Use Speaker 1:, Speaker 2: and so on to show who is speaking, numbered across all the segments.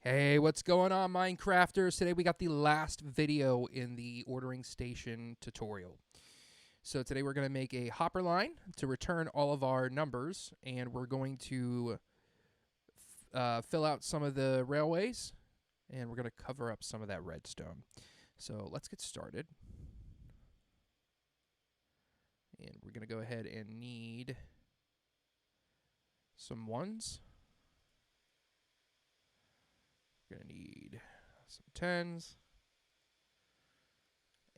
Speaker 1: Hey, what's going on, Minecrafters? Today we got the last video in the ordering station tutorial. So today we're going to make a hopper line to return all of our numbers, and we're going to fill out some of the railways, and we're going to cover up some of that redstone. So let's get started. And we're going to go ahead and need some ones. We're going to need some tens.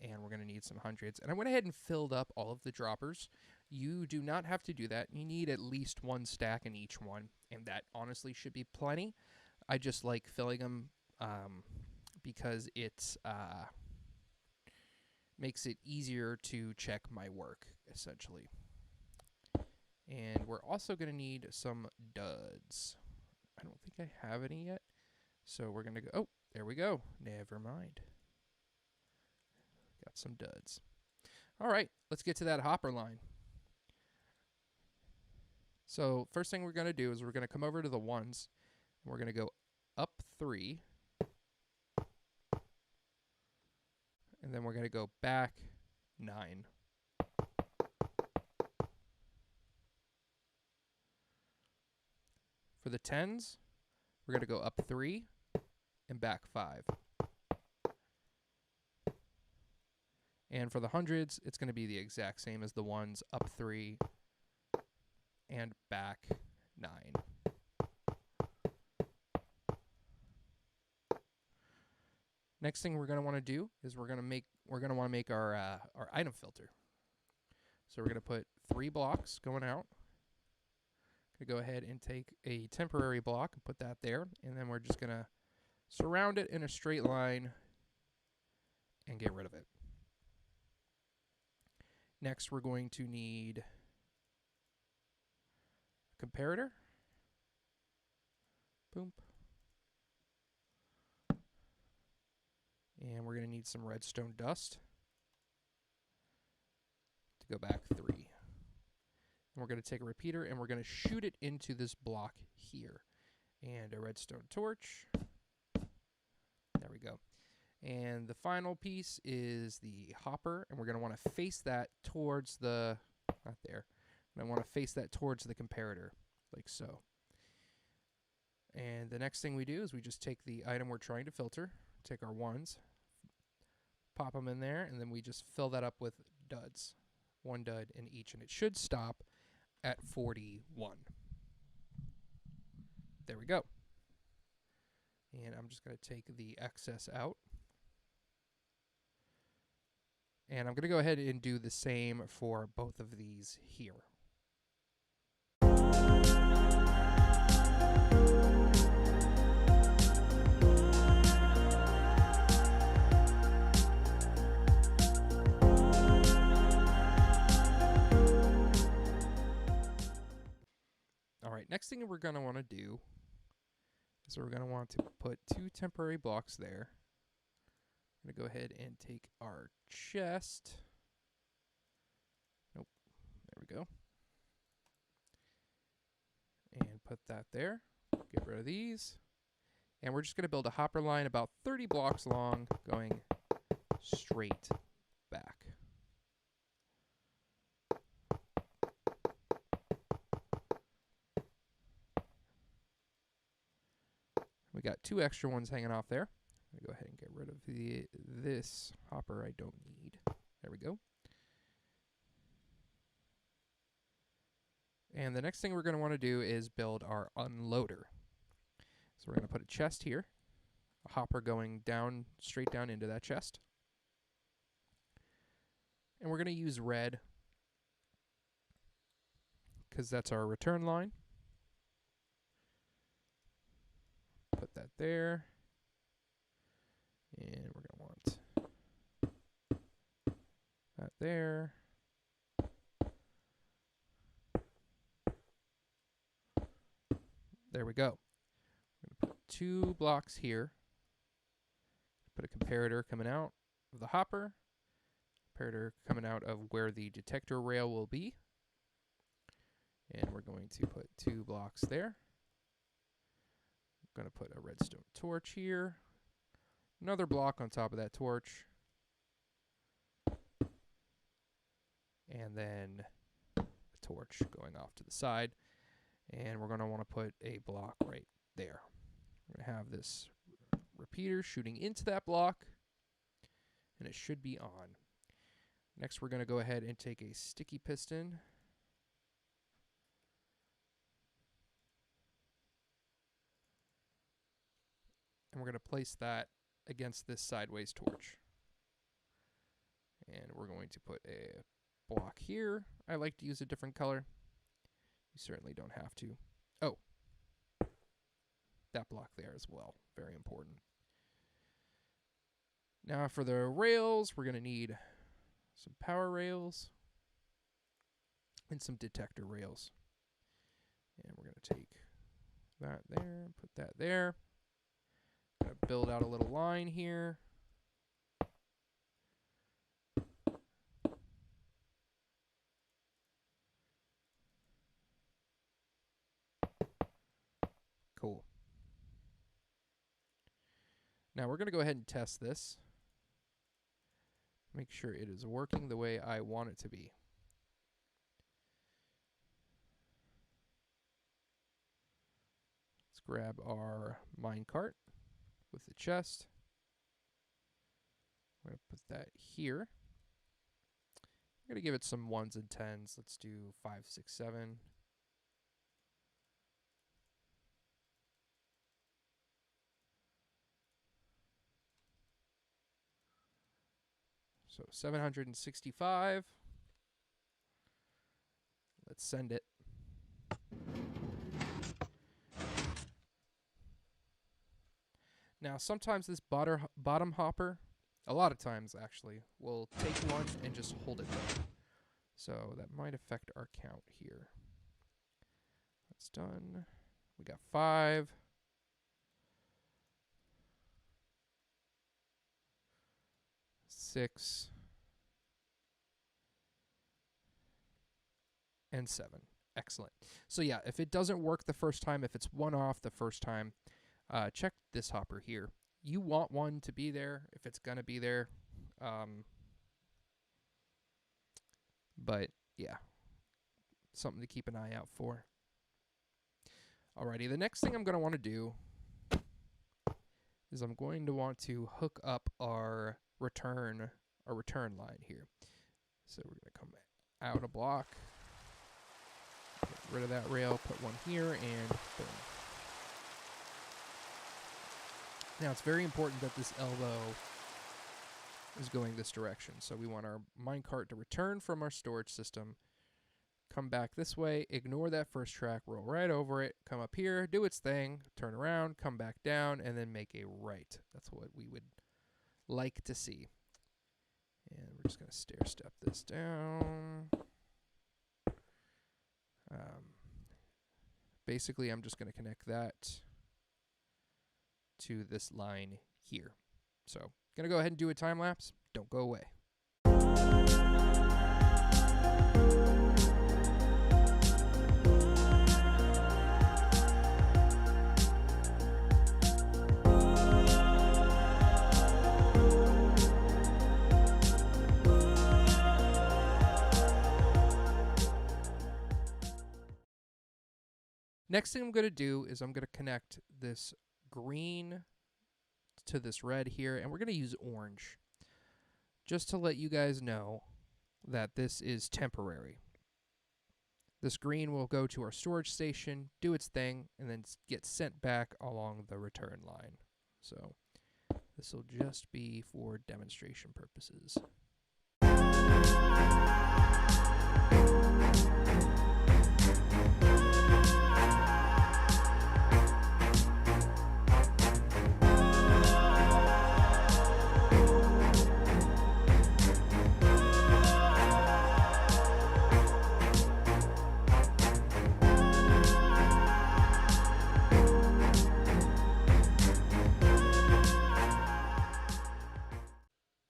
Speaker 1: And we're going to need some hundreds. And I went ahead and filled up all of the droppers. You do not have to do that. You need at least one stack in each one, and that honestly should be plenty. I just like filling them because it makes it easier to check my work, essentially. And we're also going to need some duds. I don't think I have any yet. So we're going to go, oh, there we go. Never mind. Got some duds. All right, let's get to that hopper line. So first thing we're going to do is we're going to come over to the ones. And we're going to go up 3. And then we're going to go back 9. For the tens, we're going to go up 3 and back 5. And for the hundreds, it's going to be the exact same as the ones, up 3 and back 9. Next thing we're going to want to do is we're going to want to make our item filter. So we're going to put 3 blocks going out. Going to go ahead and take a temporary block and put that there, and then we're just going to surround it in a straight line and get rid of it. Next, we're going to need a comparator. Boom. And we're going to need some redstone dust to go back 3. And we're going to take a repeater and we're going to shoot it into this block here. And a redstone torch. There we go. And the final piece is the hopper, and we're going to want to face that towards the, not there, and I want to face that towards the comparator, like so. And the next thing we do is we just take the item we're trying to filter, take our ones, pop them in there, and then we just fill that up with duds. 1 dud in each, and it should stop at 41. There we go. And I'm just going to take the excess out. And I'm going to go ahead and do the same for both of these here. All right, next thing we're going to want to do is we're going to want to put 2 temporary blocks there. I'm going to go ahead and take our chest. Nope. There we go. And put that there. Get rid of these. And we're just going to build a hopper line about 30 blocks long going straight back. We got 2 extra ones hanging off there. I'm going to go ahead and get rid of this hopper I don't need. There we go. And the next thing we're going to want to do is build our unloader. So we're going to put a chest here, a hopper going down, straight down into that chest. And we're going to use red because that's our return line. Put that there. And we're going to want that there. There we go. We're going to put 2 blocks here. Put a comparator coming out of the hopper. Comparator coming out of where the detector rail will be. And we're going to put 2 blocks there. Going to put a redstone torch here. Another block on top of that torch. And then a torch going off to the side. And we're going to want to put a block right there. We're going to have this repeater shooting into that block. And it should be on. Next, we're going to go ahead and take a sticky piston. And we're going to place that against this sideways torch. And we're going to put a block here. I like to use a different color. You certainly don't have to. Oh, that block there as well. Very important. Now for the rails, we're going to need some power rails and some detector rails. And we're going to take that there, put that there. Going to build out a little line here. Cool. Now we're going to go ahead and test this. Make sure it is working the way I want it to be. Let's grab our minecart with the chest. I'm going to put that here. I'm going to give it some 1s and 10s. Let's do 5, 6, 7. So 765. Let's send it. Now, sometimes this bottom hopper, a lot of times actually, will take one and just hold it there. So that might affect our count here. That's done. We got 5. Six and 7. Excellent. So yeah, if it doesn't work the first time, if it's one off the first time, check this hopper here. You want one to be there if it's going to be there. But yeah, something to keep an eye out for. Alrighty, the next thing I'm going to want to do is I'm going to want to hook up our return line here. So we're going to come out a block, get rid of that rail, put one here, and boom. Now it's very important that this elbow is going this direction. So we want our minecart to return from our storage system, come back this way, ignore that first track, roll right over it, come up here, do its thing, turn around, come back down, and then make a right. That's what we would like to see. And we're just going to stair step this down. Basically, I'm just going to connect that to this line here. So, going to go ahead and do a time lapse. Don't go away. Next thing I'm going to do is I'm going to connect this green to this red here, and we're going to use orange just to let you guys know that this is temporary. This green will go to our storage station, do its thing, and then get sent back along the return line. So this will just be for demonstration purposes.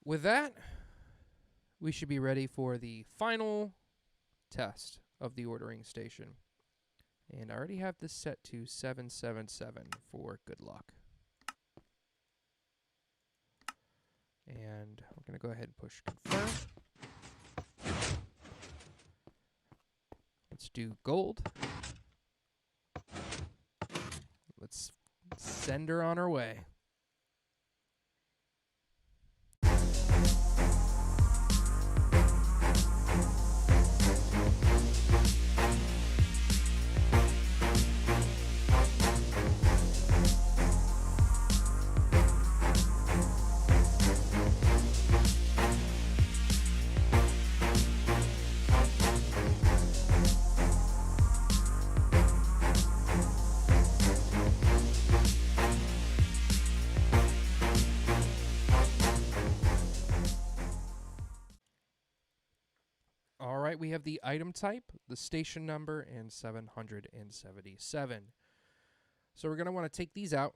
Speaker 1: With that, we should be ready for the final test of the ordering station. And I already have this set to 777 for good luck. And we're going to go ahead and push confirm. Let's do gold. Let's send her on her way. All right, we have the item type, the station number, and 777. So we're going to want to take these out.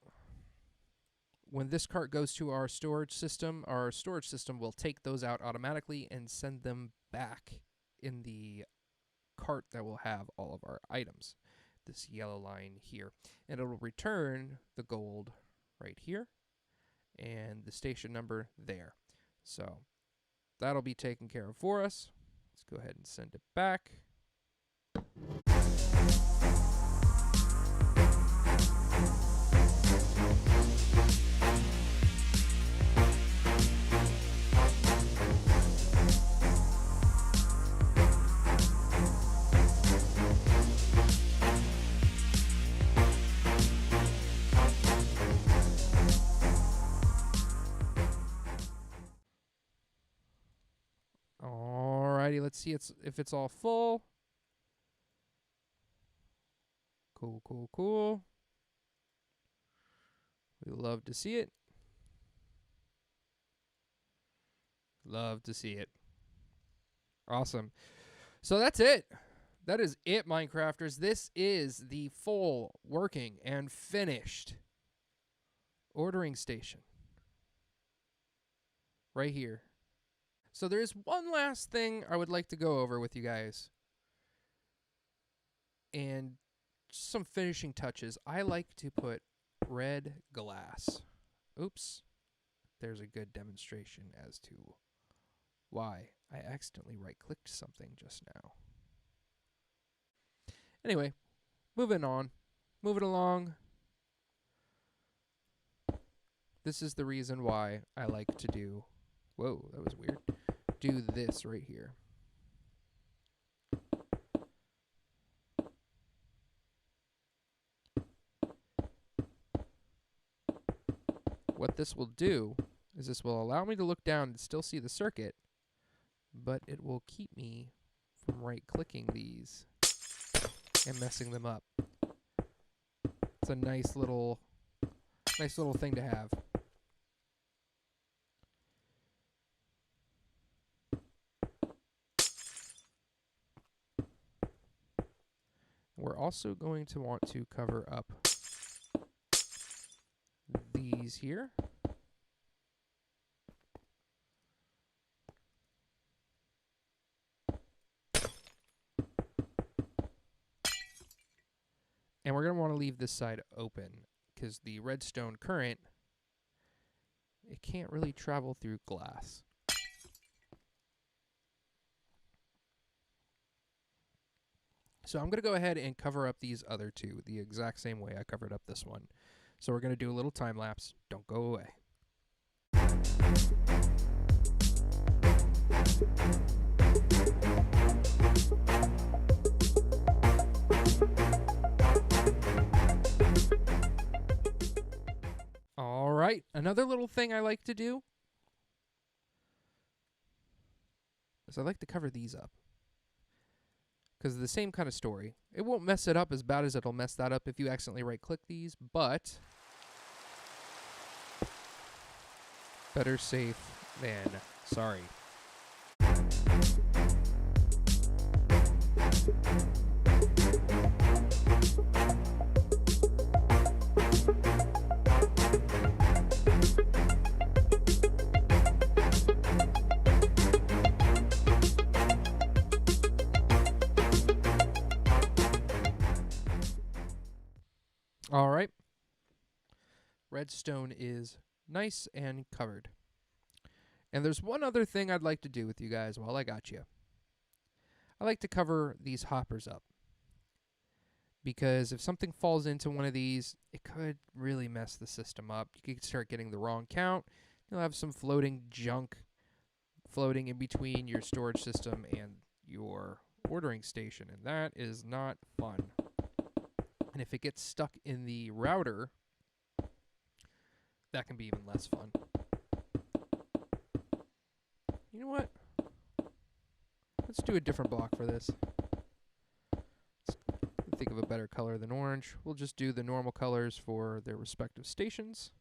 Speaker 1: When this cart goes to our storage system will take those out automatically and send them back in the cart that will have all of our items, this yellow line here. And it will return the gold right here and the station number there. So that'll be taken care of for us. Let's go ahead and send it back. Alrighty, let's see if it's all full. Cool, cool, cool. We love to see it. Love to see it. Awesome. So that's it. That is it, Minecrafters. This is the full working and finished ordering station. Right here. So there's one last thing I would like to go over with you guys. And some finishing touches. I like to put red glass. Oops. There's a good demonstration as to why I accidentally right-clicked something just now. Anyway, moving on. Moving along. This is the reason why I like to do... Whoa, that was weird. Do this right here. What this will do is this will allow me to look down and still see the circuit, but it will keep me from right-clicking these and messing them up. It's a nice little thing to have. We're also going to want to cover up these here. And we're going to want to leave this side open because the redstone current, it can't really travel through glass. So I'm going to go ahead and cover up these other two the exact same way I covered up this one. So we're going to do a little time lapse. Don't go away. All right, another little thing I like to do is I like to cover these up. Because the same kind of story. It won't mess it up as bad as it'll mess that up if you accidentally right-click these, but better safe than sorry. All right. Redstone is nice and covered. And there's one other thing I'd like to do with you guys while I got you. I like to cover these hoppers up, because if something falls into one of these, it could really mess the system up. You could start getting the wrong count. You'll have some floating junk floating in between your storage system and your ordering station, and that is not fun. And if it gets stuck in the router, that can be even less fun. You know what? Let's do a different block for this. Let's think of a better color than orange. We'll just do the normal colors for their respective stations.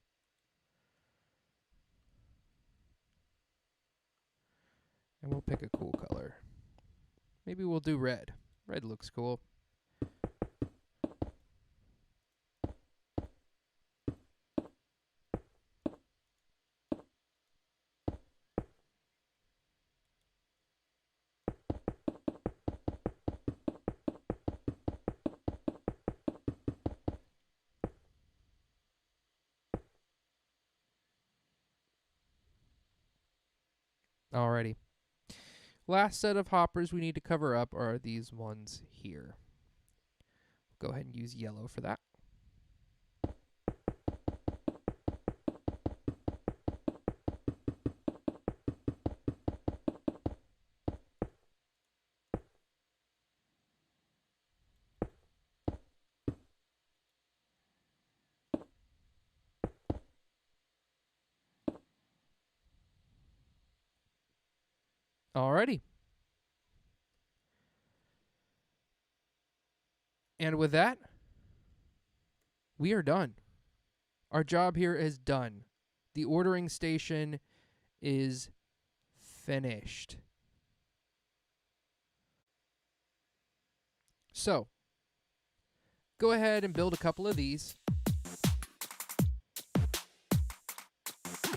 Speaker 1: And we'll pick a cool color. Maybe we'll do red. Red looks cool. Alrighty. Last set of hoppers we need to cover up are these ones here. Go ahead and use yellow for that. Alrighty. And with that, we are done. Our job here is done. The ordering station is finished. So, go ahead and build a couple of these.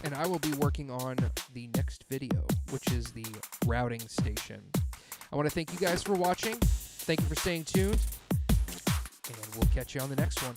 Speaker 1: And I will be working on the next video, which is the routing station. I want to thank you guys for watching. Thank you for staying tuned. And we'll catch you on the next one.